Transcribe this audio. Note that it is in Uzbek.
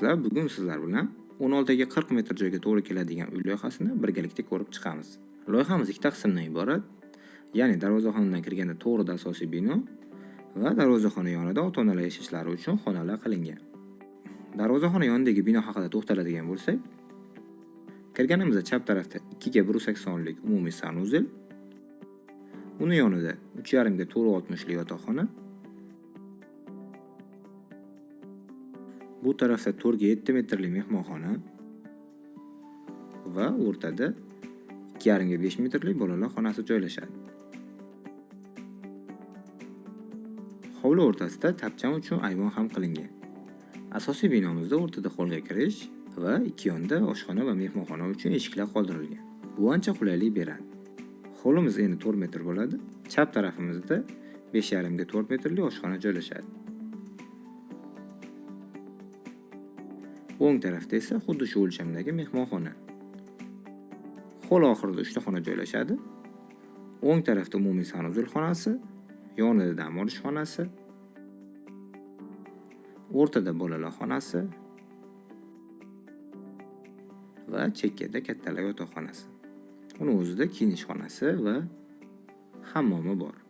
do'stlar, bugun sizlar bilan 16 ga 40 metr joyga to'g'ri keladigan uy loyihasini birgalikda ko'rib chiqamiz. Loyihamiz ikkita qismdan iborat. Ya'ni darvozaxonadan kirganda to'g'rida asosiy bino va darvozaxona yonida ota-onalar yashashlari uchun xonalar qilingan. Darvozaxona yonidagi bino haqida to'xtaladigan bo'lsak, kirganimizda chap tarafda 2 ga 1.80 lik umumiy sanuzel, uni yonida 3.5 ga 4.60 lik yotoqxona, bu tarafda 4 ga 7 metrli mehmonxona va o'rtada 2.5 ga 5 metrli bolalar xonasi joylashadi. Hovli o'rtasida tapcham uchun ayvon ham qilingan. Asosiy binomizda o'rtada xollga kirish va ikki yonda oshxona va mehmonxona uchun eshiklar qoldirilgan. Bu ancha qulaylik beradi. Hovlimiz endi 4 metr bo'ladi. Chap tarafimizda 5.5 ga 4 metrli oshxona joylashadi. O'ng tarafda esa xuddi shu o'lchamdagi mehmonxona. Hovli oxirida 3 ta xona joylashadi. O'ng tarafda umumiy sanuzel xonasi, yonida dam olish xonasi, o'rtada bolalar xonasi va chekkada kattalar yotoqxonasi. Uni o'zida kiyinish xonasi va hammomi bor.